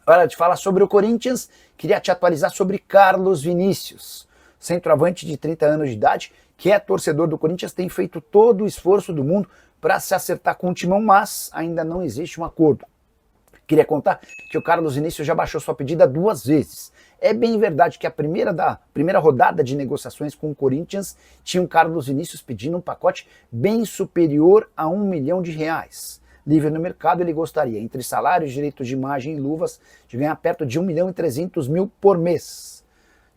Hora de falar sobre o Corinthians, queria te atualizar sobre Carlos Vinícius, centroavante de 30 anos de idade, que é torcedor do Corinthians, tem feito todo o esforço do mundo para se acertar com o Timão, mas ainda não existe um acordo. Queria contar que o Carlos Vinícius já baixou sua pedida 2 vezes. É bem verdade que a primeira rodada de negociações com o Corinthians tinha o Carlos Vinícius pedindo um pacote bem superior a R$1 milhão. Livre no mercado, ele gostaria, entre salários, direitos de imagem e luvas, de ganhar perto de 1.300.000 por mês.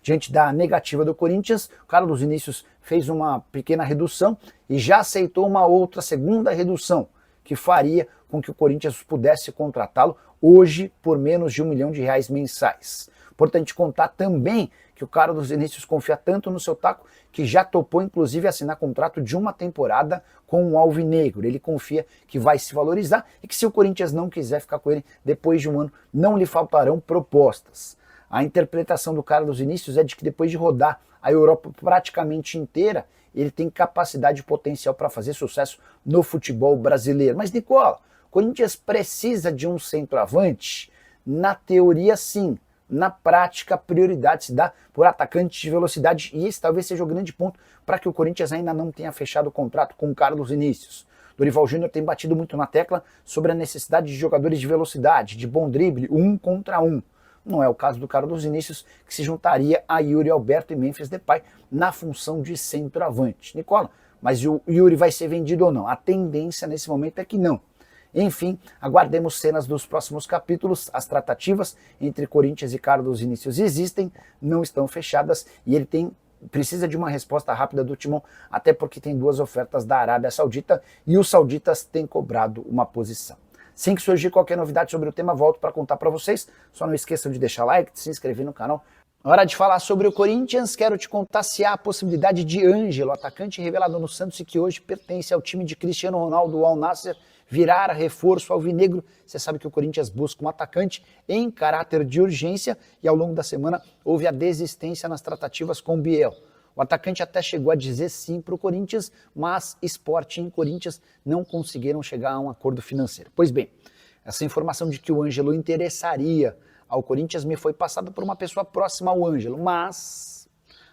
Diante da negativa do Corinthians, o Carlos Vinícius fez uma pequena redução e já aceitou uma outra segunda redução, que faria com que o Corinthians pudesse contratá-lo hoje por menos de R$1 milhão mensais. Importante contar também que o Carlos Vinícius confia tanto no seu taco que já topou inclusive assinar contrato de uma temporada com o Alvinegro. Ele confia que vai se valorizar e que se o Corinthians não quiser ficar com ele depois de um ano, não lhe faltarão propostas. A interpretação do Carlos Vinícius é de que depois de rodar a Europa praticamente inteira, ele tem capacidade e potencial para fazer sucesso no futebol brasileiro. Mas, Nicola, o Corinthians precisa de um centroavante? Na teoria, sim. Na prática, a prioridade se dá por atacantes de velocidade e esse talvez seja o grande ponto para que o Corinthians ainda não tenha fechado o contrato com o Carlos Vinícius. Dorival Júnior tem batido muito na tecla sobre a necessidade de jogadores de velocidade, de bom drible, 1 contra 1. Não é o caso do Carlos Vinícius, que se juntaria a Yuri Alberto e Memphis Depay na função de centroavante. Nicola, mas o Yuri vai ser vendido ou não? A tendência nesse momento é que não. Enfim, aguardemos cenas dos próximos capítulos. As tratativas entre Corinthians e Carlos Vinícius existem, não estão fechadas e ele precisa de uma resposta rápida do Timão, até porque tem 2 ofertas da Arábia Saudita e os sauditas têm cobrado uma posição. Assim que surgir qualquer novidade sobre o tema, volto para contar para vocês. Só não esqueçam de deixar like, de se inscrever no canal. Hora de falar sobre o Corinthians, quero te contar se há a possibilidade de Ângelo, atacante revelado no Santos e que hoje pertence ao time de Cristiano Ronaldo, o Al Nassr, virar reforço alvinegro. Você sabe que o Corinthians busca um atacante em caráter de urgência e ao longo da semana houve a desistência nas tratativas com o Biel. O atacante até chegou a dizer sim para o Corinthians, mas Sporting e Corinthians não conseguiram chegar a um acordo financeiro. Pois bem, essa informação de que o Ângelo interessaria ao Corinthians me foi passada por uma pessoa próxima ao Ângelo, mas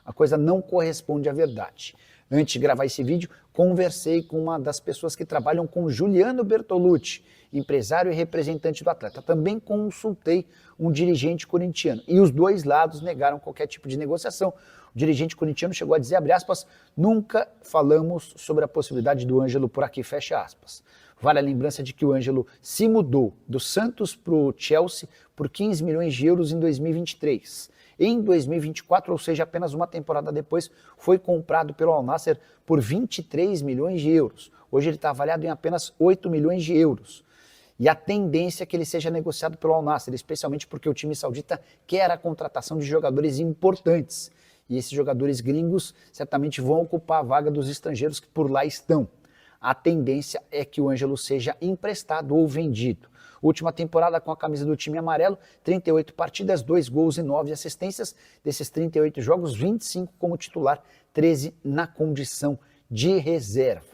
a coisa não corresponde à verdade. Antes de gravar esse vídeo, conversei com uma das pessoas que trabalham com Juliano Bertolucci, empresário e representante do atleta. Também consultei um dirigente corintiano e os 2 lados negaram qualquer tipo de negociação. O dirigente corintiano chegou a dizer, abre aspas, nunca falamos sobre a possibilidade do Ângelo por aqui, fecha aspas. Vale a lembrança de que o Ângelo se mudou do Santos para o Chelsea por 15 milhões de euros em 2023. Em 2024, ou seja, apenas uma temporada depois, foi comprado pelo Al Nassr por 23 milhões de euros. Hoje ele está avaliado em apenas 8 milhões de euros. E a tendência é que ele seja negociado pelo Al Nassr, especialmente porque o time saudita quer a contratação de jogadores importantes. E esses jogadores gringos certamente vão ocupar a vaga dos estrangeiros que por lá estão. A tendência é que o Ângelo seja emprestado ou vendido. Última temporada com a camisa do time amarelo, 38 partidas, 2 gols e 9 assistências. Desses 38 jogos, 25 como titular, 13 na condição de reserva.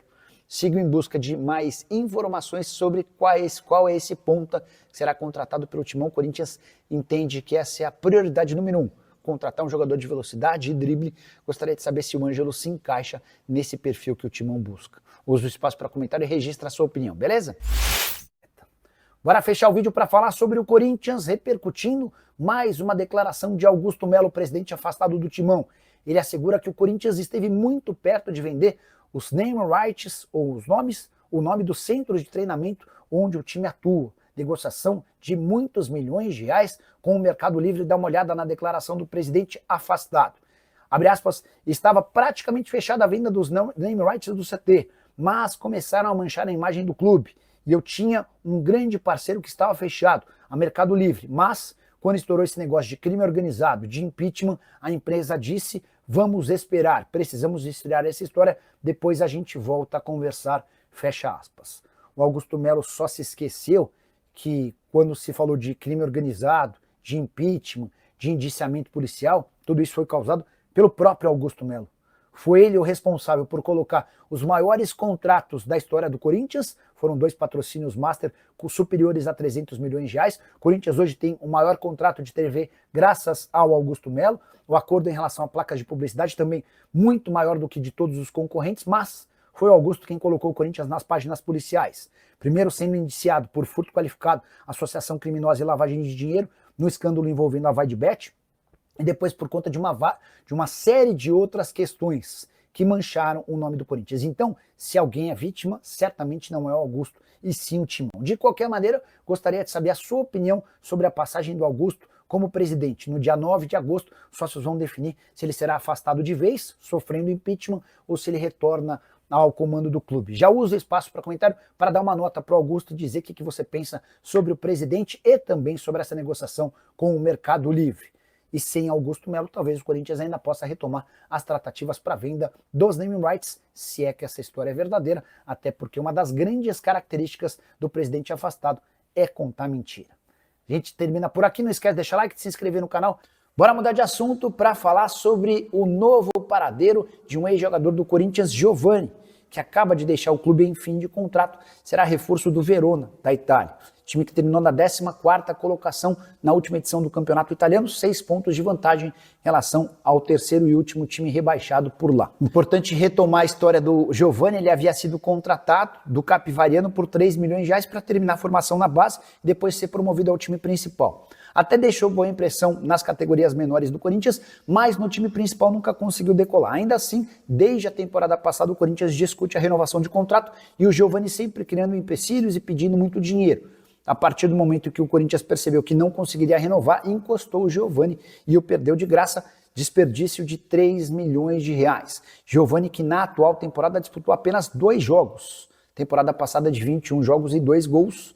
Sigo em busca de mais informações sobre qual é esse ponta que será contratado pelo Timão. O Corinthians entende que essa é a prioridade número 1. Contratar um jogador de velocidade e drible. Gostaria de saber se o Ângelo se encaixa nesse perfil que o Timão busca. Usa o espaço para comentário e registra a sua opinião, beleza? Bora fechar o vídeo para falar sobre o Corinthians repercutindo mais uma declaração de Augusto Melo, presidente afastado do Timão. Ele assegura que o Corinthians esteve muito perto de vender os name rights, ou o nome do centro de treinamento onde o time atua. Negociação de muitos milhões de reais com o Mercado Livre. Dá uma olhada na declaração do presidente afastado. Abre aspas, estava praticamente fechada a venda dos name rights do CT, mas começaram a manchar a imagem do clube. E eu tinha um grande parceiro que estava fechado, a Mercado Livre, mas quando estourou esse negócio de crime organizado, de impeachment, a empresa disse, vamos esperar, precisamos estrear essa história, depois a gente volta a conversar, fecha aspas. O Augusto Melo só se esqueceu que quando se falou de crime organizado, de impeachment, de indiciamento policial, tudo isso foi causado pelo próprio Augusto Melo. Foi ele o responsável por colocar os maiores contratos da história do Corinthians, foram 2 patrocínios master superiores a 300 milhões de reais. O Corinthians hoje tem o maior contrato de TV graças ao Augusto Melo. O acordo em relação a placas de publicidade também muito maior do que de todos os concorrentes, mas foi o Augusto quem colocou o Corinthians nas páginas policiais. Primeiro sendo indiciado por furto qualificado, associação criminosa e lavagem de dinheiro no escândalo envolvendo a VaideBet, e depois por conta de uma série de outras questões que mancharam o nome do Corinthians. Então, se alguém é vítima, certamente não é o Augusto, e sim o Timão. De qualquer maneira, gostaria de saber a sua opinião sobre a passagem do Augusto como presidente. No dia 9 de agosto, os sócios vão definir se ele será afastado de vez, sofrendo impeachment, ou se ele retorna ao comando do clube. Já uso o espaço para comentário para dar uma nota para o Augusto e dizer o que você pensa sobre o presidente e também sobre essa negociação com o Mercado Livre. E sem Augusto Melo, talvez o Corinthians ainda possa retomar as tratativas para venda dos naming rights, se é que essa história é verdadeira, até porque uma das grandes características do presidente afastado é contar mentira. A gente termina por aqui, não esquece de deixar like, de se inscrever no canal. Bora mudar de assunto para falar sobre o novo paradeiro de um ex-jogador do Corinthians, Giovani, que acaba de deixar o clube em fim de contrato, será reforço do Verona, da Itália. Time que terminou na 14ª colocação na última edição do campeonato italiano, 6 pontos de vantagem em relação ao terceiro e último time rebaixado por lá. Importante retomar a história do Giovani, ele havia sido contratado do Capivariano por 3 milhões de reais para terminar a formação na base e depois ser promovido ao time principal. Até deixou boa impressão nas categorias menores do Corinthians, mas no time principal nunca conseguiu decolar. Ainda assim, desde a temporada passada, o Corinthians discute a renovação de contrato e o Giovani sempre criando empecilhos e pedindo muito dinheiro. A partir do momento que o Corinthians percebeu que não conseguiria renovar, encostou o Giovani e o perdeu de graça, desperdício de 3 milhões de reais. Giovani, que na atual temporada disputou apenas 2 jogos, temporada passada de 21 jogos e 2 gols.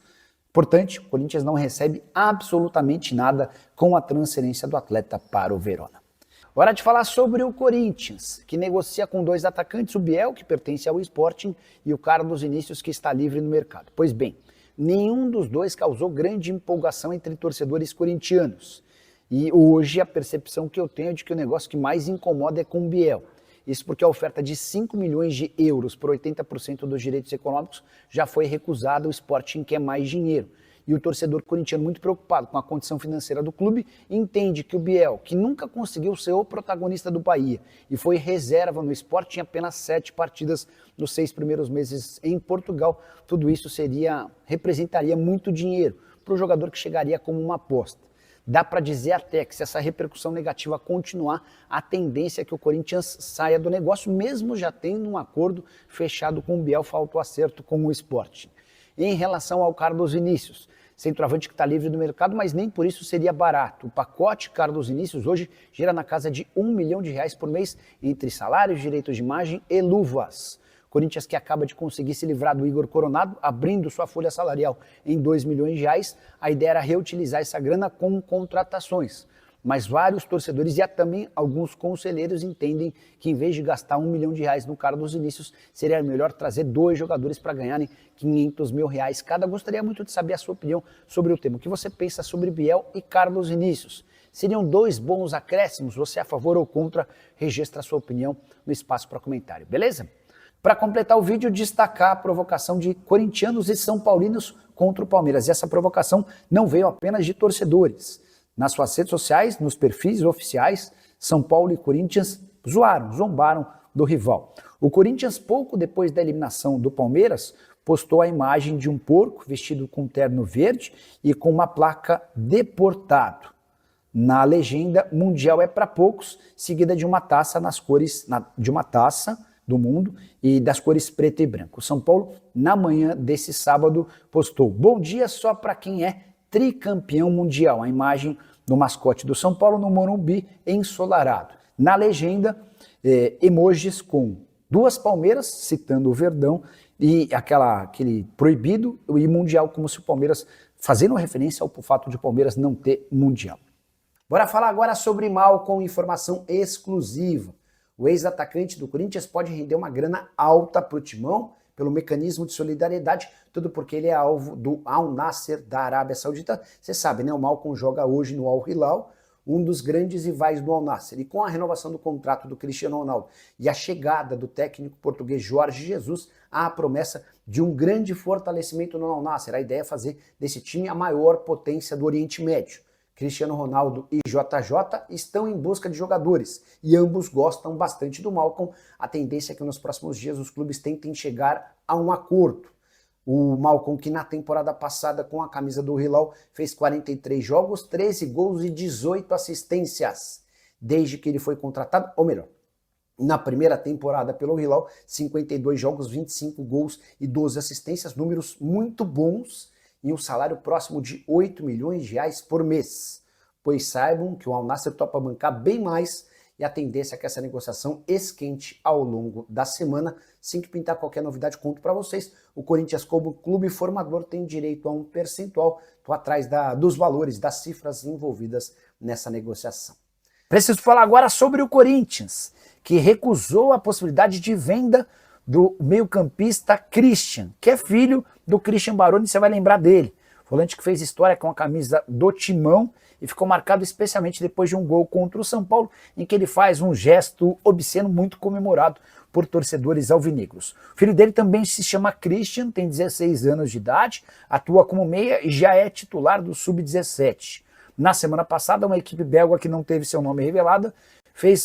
Importante, o Corinthians não recebe absolutamente nada com a transferência do atleta para o Verona. Hora de falar sobre o Corinthians, que negocia com 2 atacantes, o Biel, que pertence ao Sporting, e o Carlos Vinícius, que está livre no mercado. Pois bem, nenhum dos dois causou grande empolgação entre torcedores corintianos. E hoje a percepção que eu tenho é de que o negócio que mais incomoda é com o Biel. Isso porque a oferta de 5 milhões de euros por 80% dos direitos econômicos já foi recusada, o Sporting quer mais dinheiro. E o torcedor corintiano, muito preocupado com a condição financeira do clube, entende que o Biel, que nunca conseguiu ser o protagonista do Bahia e foi reserva no Sport em apenas 7 partidas nos 6 primeiros meses em Portugal, tudo isso representaria muito dinheiro para o jogador que chegaria como uma aposta. Dá para dizer até que se essa repercussão negativa continuar, a tendência é que o Corinthians saia do negócio, mesmo já tendo um acordo fechado com o Biel, falta o acerto com o Sporting. Em relação ao Carlos Vinícius, centroavante que está livre do mercado, mas nem por isso seria barato. O pacote Carlos Vinícius hoje gira na casa de 1 milhão de reais por mês, entre salários, direitos de imagem e luvas. Corinthians, que acaba de conseguir se livrar do Igor Coronado, abrindo sua folha salarial em 2 milhões de reais, a ideia era reutilizar essa grana com contratações. Mas vários torcedores e também alguns conselheiros entendem que em vez de gastar 1 milhão de reais no Carlos Vinícius, seria melhor trazer 2 jogadores para ganharem 500 mil reais cada. Gostaria muito de saber a sua opinião sobre o tema. O que você pensa sobre Biel e Carlos Vinícius? Seriam 2 bons acréscimos? Você é a favor ou contra? Registra a sua opinião no espaço para comentário, beleza? Para completar o vídeo, destacar a provocação de corintianos e são paulinos contra o Palmeiras. E essa provocação não veio apenas de torcedores. Nas suas redes sociais, nos perfis oficiais, São Paulo e Corinthians zombaram do rival. O Corinthians, pouco depois da eliminação do Palmeiras, postou a imagem de um porco vestido com terno verde e com uma placa deportado. Na legenda, Mundial é para poucos, seguida de uma taça nas cores de uma taça do mundo e das cores preto e branco. O São Paulo, na manhã desse sábado, postou: bom dia só para quem é tricampeão mundial. A imagem do mascote do São Paulo no Morumbi ensolarado. Na legenda, emojis com 2 palmeiras, citando o Verdão, e aquele proibido e mundial, como se o Palmeiras, fazendo referência ao fato de o Palmeiras não ter mundial. Bora falar agora sobre Malcom, informação exclusiva. O ex-atacante do Corinthians pode render uma grana alta para o Timão, pelo mecanismo de solidariedade, tudo porque ele é alvo do Al Nassr da Arábia Saudita. Você sabe, né? O Malcom joga hoje no Al Hilal. um dos grandes rivais do Al Nassr. E com a renovação do contrato do Cristiano Ronaldo e a chegada do técnico português Jorge Jesus, há a promessa de um grande fortalecimento no Al Nassr. A ideia é fazer desse time a maior potência do Oriente Médio. Cristiano Ronaldo e JJ estão em busca de jogadores e ambos gostam bastante do Malcom. A tendência é que nos próximos dias os clubes tentem chegar a um acordo. O Malcom, que na temporada passada com a camisa do Hilal fez 43 jogos, 13 gols e 18 assistências. Desde que ele foi contratado, ou melhor, na primeira temporada pelo Hilal, 52 jogos, 25 gols e 12 assistências, números muito bons e um salário próximo de 8 milhões de reais por mês. Pois saibam que o Al Nassr topa bancar bem mais e a tendência é que essa negociação esquente ao longo da semana. Assim que pintar qualquer novidade, conto para vocês. O Corinthians, como clube formador, tem direito a um percentual. Estou atrás dos valores, das cifras envolvidas nessa negociação. Preciso falar agora sobre o Corinthians, que recusou a possibilidade de venda do meio-campista Christian, que é filho do Christian Baroni, você vai lembrar dele. Volante que fez história com a camisa do Timão e ficou marcado especialmente depois de um gol contra o São Paulo, em que ele faz um gesto obsceno muito comemorado por torcedores alvinegros. O filho dele também se chama Christian, tem 16 anos de idade, atua como meia e já é titular do Sub-17. Na semana passada, uma equipe belga que não teve seu nome revelado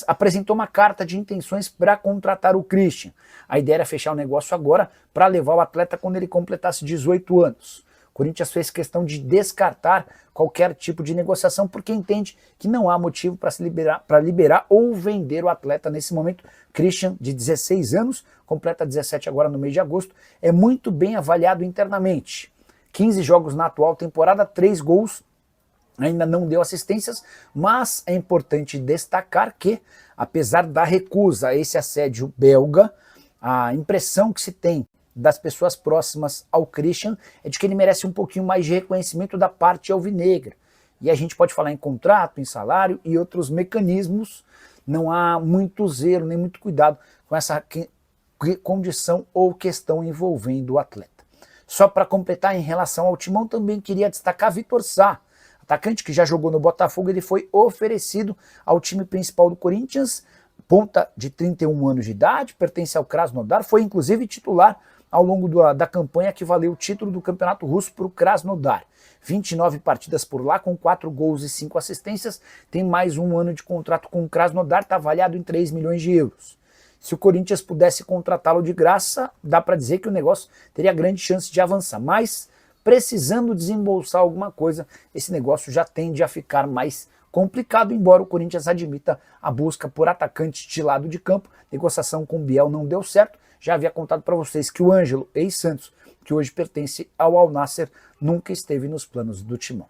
apresentou uma carta de intenções para contratar o Christian. A ideia era fechar o negócio agora para levar o atleta quando ele completasse 18 anos. O Corinthians fez questão de descartar qualquer tipo de negociação porque entende que não há motivo para liberar ou vender o atleta nesse momento. Christian, de 16 anos, completa 17 agora no mês de agosto, é muito bem avaliado internamente. 15 jogos na atual temporada, 3 gols, ainda não deu assistências, mas é importante destacar que, apesar da recusa a esse assédio belga, a impressão que se tem das pessoas próximas ao Christian é de que ele merece um pouquinho mais de reconhecimento da parte alvinegra. E a gente pode falar em contrato, em salário e outros mecanismos. Não há muito zelo, nem muito cuidado com essa condição ou questão envolvendo o atleta. Só para completar, em relação ao Timão, também queria destacar Vitor Sá, atacante que já jogou no Botafogo. Ele foi oferecido ao time principal do Corinthians, ponta de 31 anos de idade, pertence ao Krasnodar, foi inclusive titular ao longo da campanha que valeu o título do Campeonato Russo para o Krasnodar. 29 partidas por lá, com 4 gols e 5 assistências, tem mais um ano de contrato com o Krasnodar, está avaliado em 3 milhões de euros. Se o Corinthians pudesse contratá-lo de graça, dá para dizer que o negócio teria grande chance de avançar, mas precisando desembolsar alguma coisa, esse negócio já tende a ficar mais complicado, embora o Corinthians admita a busca por atacantes de lado de campo. Negociação com o Biel não deu certo. Já havia contado para vocês que o Ângelo, ex-Santos, que hoje pertence ao Al Nassr, nunca esteve nos planos do Timão.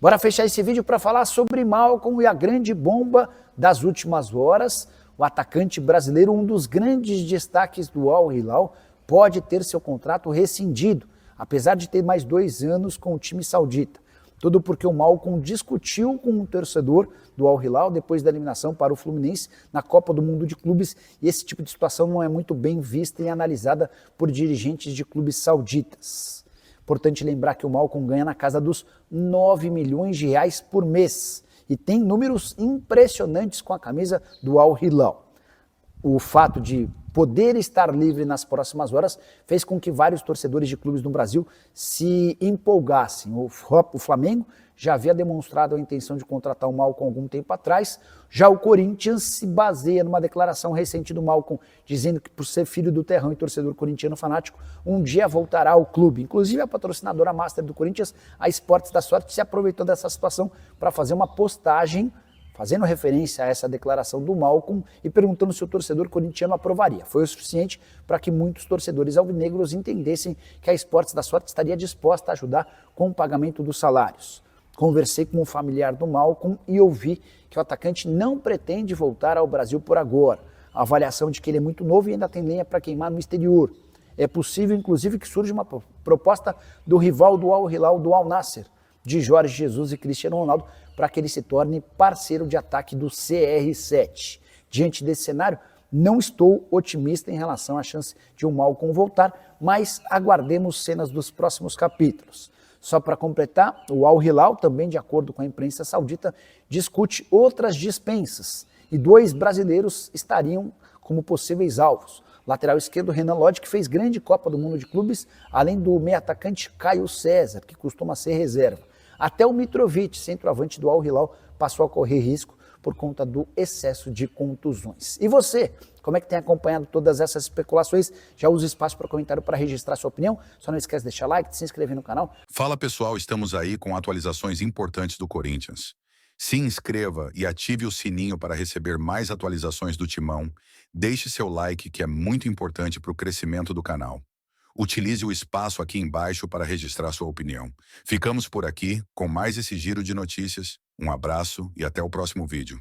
Bora fechar esse vídeo para falar sobre Malcom e a grande bomba das últimas horas. O atacante brasileiro, um dos grandes destaques do Al Hilal, pode ter seu contrato rescindido, apesar de ter mais 2 anos com o time saudita. Tudo porque o Malcom discutiu com um torcedor do Al Hilal depois da eliminação para o Fluminense na Copa do Mundo de Clubes, e esse tipo de situação não é muito bem vista e analisada por dirigentes de clubes sauditas. Importante lembrar que o Malcom ganha na casa dos 9 milhões de reais por mês e tem números impressionantes com a camisa do Al Hilal. O fato de poder estar livre nas próximas horas fez com que vários torcedores de clubes no Brasil se empolgassem. O Flamengo já havia demonstrado a intenção de contratar o Malcom algum tempo atrás. Já o Corinthians se baseia numa declaração recente do Malcom, dizendo que por ser filho do terrão e torcedor corintiano fanático, um dia voltará ao clube. Inclusive a patrocinadora master do Corinthians, a Esportes da Sorte, se aproveitou dessa situação para fazer uma postagem fazendo referência a essa declaração do Malcom e perguntando se o torcedor corintiano aprovaria. Foi o suficiente para que muitos torcedores alvinegros entendessem que a Esportes da Sorte estaria disposta a ajudar com o pagamento dos salários. Conversei com um familiar do Malcom e ouvi que o atacante não pretende voltar ao Brasil por agora. A avaliação de que ele é muito novo e ainda tem lenha para queimar no exterior. É possível, inclusive, que surja uma proposta do rival do Al Hilal, do Al Nassr, de Jorge Jesus e Cristiano Ronaldo, para que ele se torne parceiro de ataque do CR7. Diante desse cenário, não estou otimista em relação à chance de o Malcom voltar, mas aguardemos cenas dos próximos capítulos. Só para completar, o Al Hilal, também de acordo com a imprensa saudita, discute outras dispensas e 2 brasileiros estariam como possíveis alvos. Lateral esquerdo Renan Lodge, que fez grande Copa do Mundo de Clubes, além do meio atacante Caio César, que costuma ser reserva. Até o Mitrovic, centroavante do Al Hilal, passou a correr risco por conta do excesso de contusões. E você, como é que tem acompanhado todas essas especulações? Já usa o espaço para comentário para registrar sua opinião. Só não esquece de deixar like, de se inscrever no canal. Fala pessoal, estamos aí com atualizações importantes do Corinthians. Se inscreva e ative o sininho para receber mais atualizações do Timão. Deixe seu like, que é muito importante para o crescimento do canal. Utilize o espaço aqui embaixo para registrar sua opinião. Ficamos por aqui com mais esse giro de notícias. Um abraço e até o próximo vídeo.